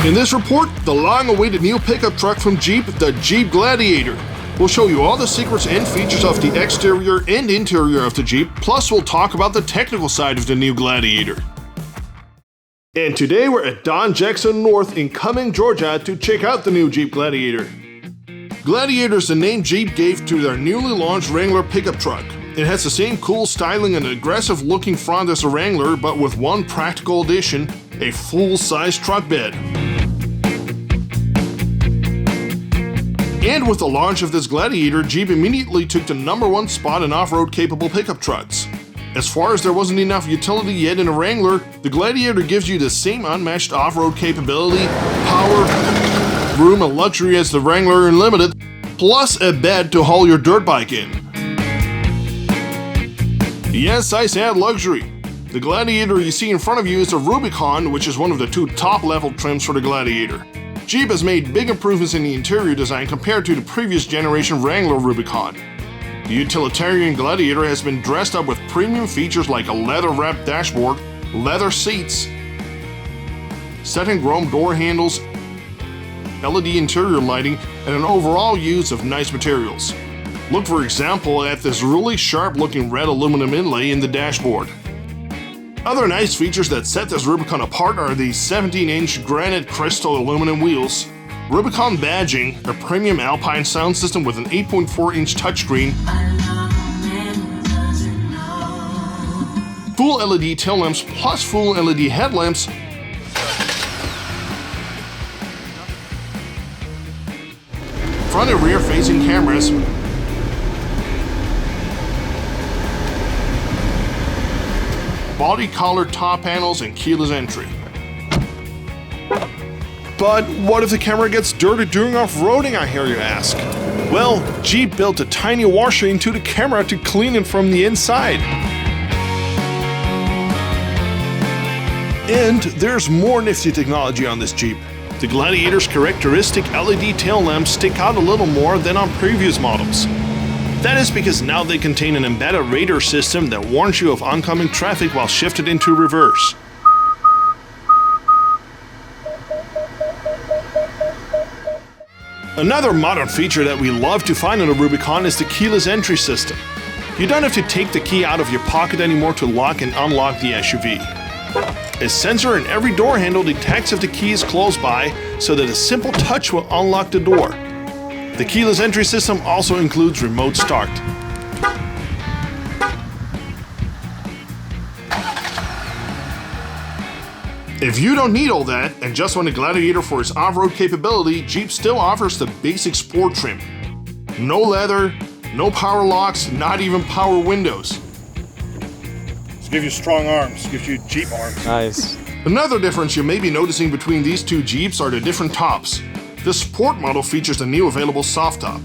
In this report, the long-awaited new pickup truck from Jeep, the Jeep Gladiator. We'll show you all the secrets and features of the exterior and interior of the Jeep, plus we'll talk about the technical side of the new Gladiator. And today we're at Don Jackson North in Cumming, Georgia to check out the new Jeep Gladiator. Gladiator is the name Jeep gave to their newly launched Wrangler pickup truck. It has the same cool styling and aggressive looking front as the Wrangler, but with one practical addition, a full-size truck bed. And with the launch of this Gladiator, Jeep immediately took the #1 spot in off-road capable pickup trucks. As far as there wasn't enough utility yet in a Wrangler, the Gladiator gives you the same unmatched off-road capability, power, room, and luxury as the Wrangler Unlimited, plus a bed to haul your dirt bike in. Yes, I said luxury. The Gladiator you see in front of you is the Rubicon, which is one of the 2 top-level trims for the Gladiator. Jeep has made big improvements in the interior design compared to the previous generation Wrangler Rubicon. The utilitarian Gladiator has been dressed up with premium features like a leather-wrapped dashboard, leather seats, satin chrome door handles, LED interior lighting, and an overall use of nice materials. Look for example at this really sharp-looking red aluminum inlay in the dashboard. Other nice features that set this Rubicon apart are the 17-inch granite crystal aluminum wheels, Rubicon badging, a premium Alpine sound system with an 8.4-inch touchscreen, full LED tail lamps plus full LED headlamps, front and rear facing cameras, body colored top panels, and keyless entry. But what if the camera gets dirty during off-roading, I hear you ask? Well, Jeep built a tiny washer into the camera to clean it from the inside. And there's more nifty technology on this Jeep. The Gladiator's characteristic LED tail lamps stick out a little more than on previous models. That is because now they contain an embedded radar system that warns you of oncoming traffic while shifted into reverse. Another modern feature that we love to find on a Rubicon is the keyless entry system. You don't have to take the key out of your pocket anymore to lock and unlock the SUV. A sensor in every door handle detects if the key is close by, so that a simple touch will unlock the door. The keyless entry system also includes remote start. If you don't need all that and just want a Gladiator for its off-road capability, Jeep still offers the basic sport trim. No leather, no power locks, not even power windows. This gives you strong arms, gives you Jeep arms. Nice. Another difference you may be noticing between these 2 Jeeps are the different tops. The Sport model features the new available soft top.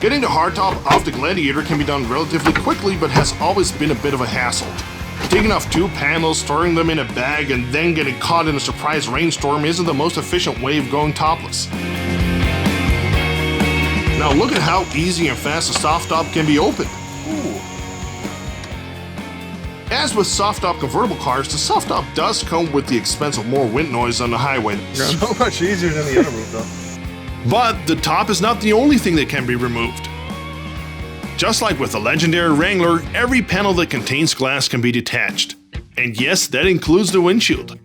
Getting the hardtop off the Gladiator can be done relatively quickly, but has always been a bit of a hassle. Taking off 2 panels, storing them in a bag, and then getting caught in a surprise rainstorm isn't the most efficient way of going topless. Now look at how easy and fast the soft top can be opened. Ooh. As with soft top convertible cars, the soft top does come with the expense of more wind noise on the highway. So much easier than the other roof though. But the top is not the only thing that can be removed. Just like with the legendary Wrangler, every panel that contains glass can be detached. And yes, that includes the windshield.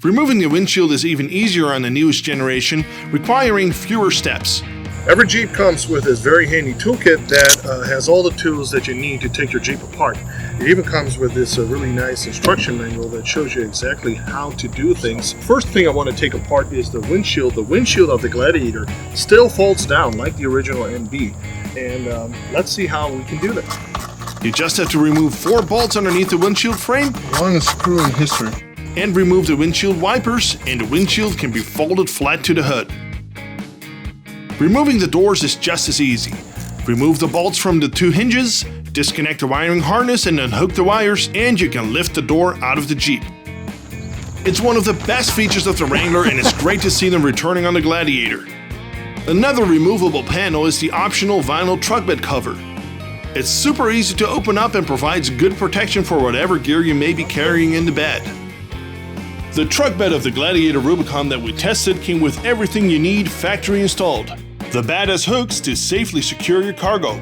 Removing the windshield is even easier on the newest generation, requiring fewer steps. Every Jeep comes with this very handy toolkit that has all the tools that you need to take your Jeep apart. It even comes with this really nice instruction manual that shows you exactly how to do things. First thing I want to take apart is the windshield. The windshield of the Gladiator still folds down like the original MB. And let's see how we can do that. You just have to remove 4 bolts underneath the windshield frame. Longest screw in history. And remove the windshield wipers, and the windshield can be folded flat to the hood. Removing the doors is just as easy. Remove the bolts from the 2 hinges, disconnect the wiring harness and unhook the wires, and you can lift the door out of the Jeep. It's one of the best features of the Wrangler, and it's great to see them returning on the Gladiator. Another removable panel is the optional vinyl truck bed cover. It's super easy to open up and provides good protection for whatever gear you may be carrying in the bed. The truck bed of the Gladiator Rubicon that we tested came with everything you need factory installed. The bed has hooks to safely secure your cargo.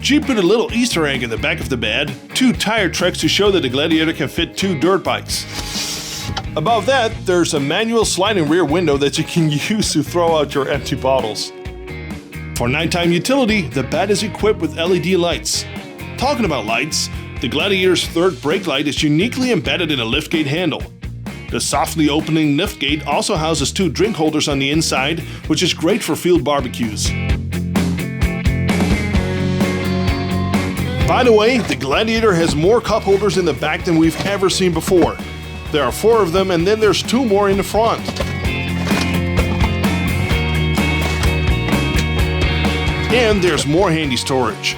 Jeep put a little Easter egg in the back of the bed, 2 tire tracks to show that the Gladiator can fit 2 dirt bikes. Above that, there's a manual sliding rear window that you can use to throw out your empty bottles. For nighttime utility, the bed is equipped with LED lights. Talking about lights, the Gladiator's third brake light is uniquely embedded in a liftgate handle. The softly opening liftgate also houses 2 drink holders on the inside, which is great for field barbecues. By the way, the Gladiator has more cup holders in the back than we've ever seen before. There are 4 of them, and then there's 2 more in the front. And there's more handy storage.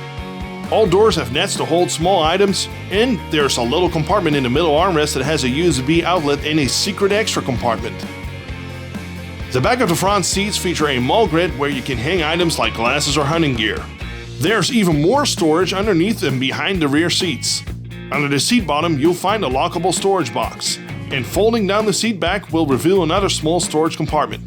All doors have nets to hold small items, and there's a little compartment in the middle armrest that has a USB outlet and a secret extra compartment. The back of the front seats feature a mall grid where you can hang items like glasses or hunting gear. There's even more storage underneath and behind the rear seats. Under the seat bottom, you'll find a lockable storage box, and folding down the seat back will reveal another small storage compartment.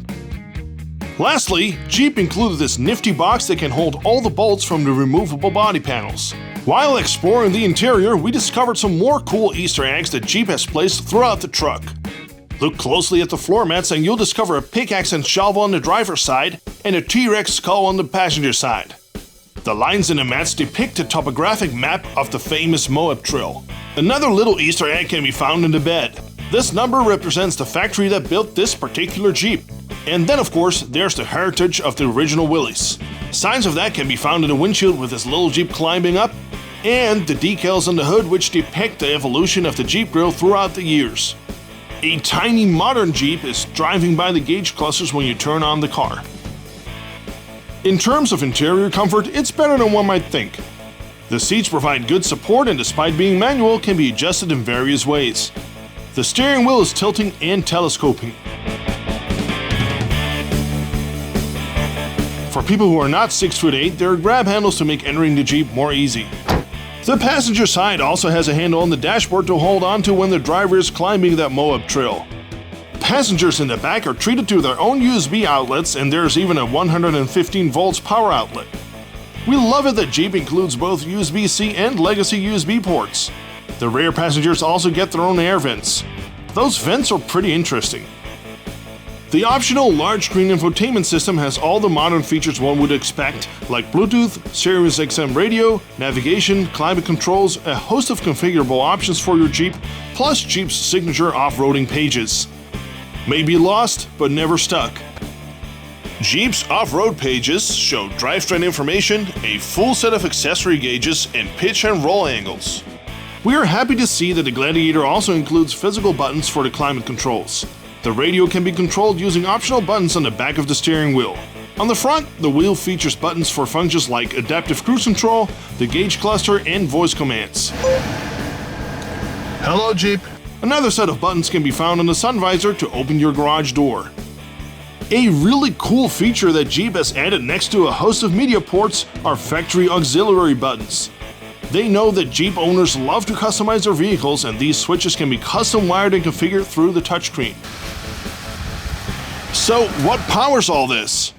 Lastly, Jeep included this nifty box that can hold all the bolts from the removable body panels. While exploring the interior, we discovered some more cool Easter eggs that Jeep has placed throughout the truck. Look closely at the floor mats and you'll discover a pickaxe and shovel on the driver's side and a T-Rex skull on the passenger side. The lines in the mats depict a topographic map of the famous Moab Trail. Another little Easter egg can be found in the bed. This number represents the factory that built this particular Jeep. And then of course, there's the heritage of the original Willys. Signs of that can be found in the windshield with this little Jeep climbing up, and the decals on the hood which depict the evolution of the Jeep grille throughout the years. A tiny modern Jeep is driving by the gauge clusters when you turn on the car. In terms of interior comfort, it's better than one might think. The seats provide good support and despite being manual, can be adjusted in various ways. The steering wheel is tilting and telescoping. For people who are not 6'8", there are grab handles to make entering the Jeep more easy. The passenger side also has a handle on the dashboard to hold on to when the driver is climbing that Moab Trail. Passengers in the back are treated to their own USB outlets, and there's even a 115 volts power outlet. We love it that Jeep includes both USB-C and legacy USB ports. The rear passengers also get their own air vents. Those vents are pretty interesting. The optional large-screen infotainment system has all the modern features one would expect, like Bluetooth, Sirius XM radio, navigation, climate controls, a host of configurable options for your Jeep, plus Jeep's signature off-roading pages. May be lost, but never stuck. Jeep's off-road pages show drivetrain information, a full set of accessory gauges, and pitch and roll angles. We are happy to see that the Gladiator also includes physical buttons for the climate controls. The radio can be controlled using optional buttons on the back of the steering wheel. On the front, the wheel features buttons for functions like adaptive cruise control, the gauge cluster, and voice commands. Hello, Jeep. Another set of buttons can be found on the sun visor to open your garage door. A really cool feature that Jeep has added next to a host of media ports are factory auxiliary buttons. They know that Jeep owners love to customize their vehicles, and these switches can be custom wired and configured through the touchscreen. So, what powers all this?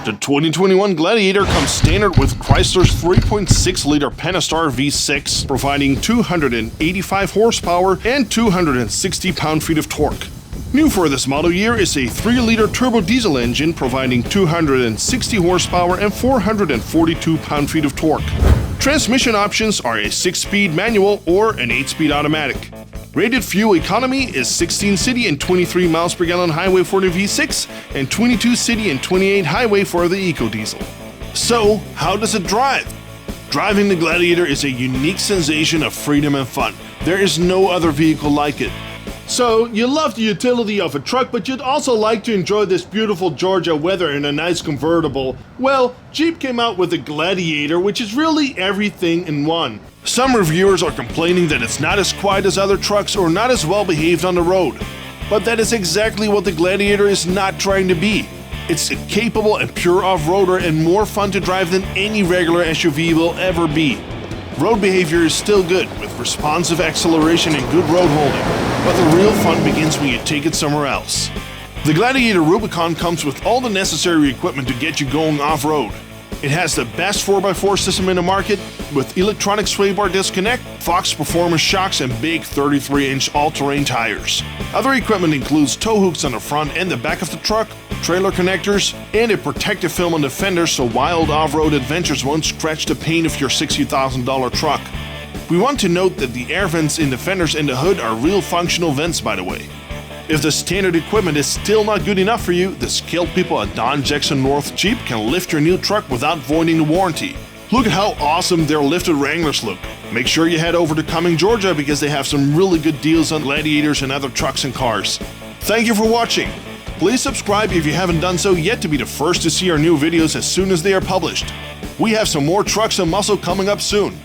The 2021 Gladiator comes standard with Chrysler's 3.6-liter Pentastar V6, providing 285 horsepower and 260 pound-feet of torque. New for this model year is a 3-liter turbo diesel engine providing 260 horsepower and 442 pound-feet of torque. Transmission options are a 6-speed manual or an 8-speed automatic. Rated fuel economy is 16 city and 23 miles per gallon highway for the V6 and 22 city and 28 highway for the EcoDiesel. So, how does it drive? Driving the Gladiator is a unique sensation of freedom and fun. There is no other vehicle like it. So, you love the utility of a truck, but you'd also like to enjoy this beautiful Georgia weather in a nice convertible. Well, Jeep came out with the Gladiator, which is really everything in one. Some reviewers are complaining that it's not as quiet as other trucks or not as well behaved on the road. But that is exactly what the Gladiator is not trying to be. It's a capable and pure off-roader and more fun to drive than any regular SUV will ever be. Road behavior is still good, with responsive acceleration and good road holding, but the real fun begins when you take it somewhere else. The Gladiator Rubicon comes with all the necessary equipment to get you going off-road. It has the best 4x4 system in the market, with electronic sway bar disconnect, Fox performance shocks, and big 33-inch all-terrain tires. Other equipment includes tow hooks on the front and the back of the truck, trailer connectors, and a protective film on the fenders so wild off-road adventures won't scratch the paint of your $60,000 truck. We want to note that the air vents in the fenders and the hood are real functional vents, by the way. If the standard equipment is still not good enough for you, the skilled people at Don Jackson North Jeep can lift your new truck without voiding the warranty. Look at how awesome their lifted Wranglers look. Make sure you head over to Cumming, Georgia, because they have some really good deals on Gladiators and other trucks and cars. Thank you for watching. Please subscribe if you haven't done so yet to be the first to see our new videos as soon as they are published. We have some more trucks and muscle coming up soon.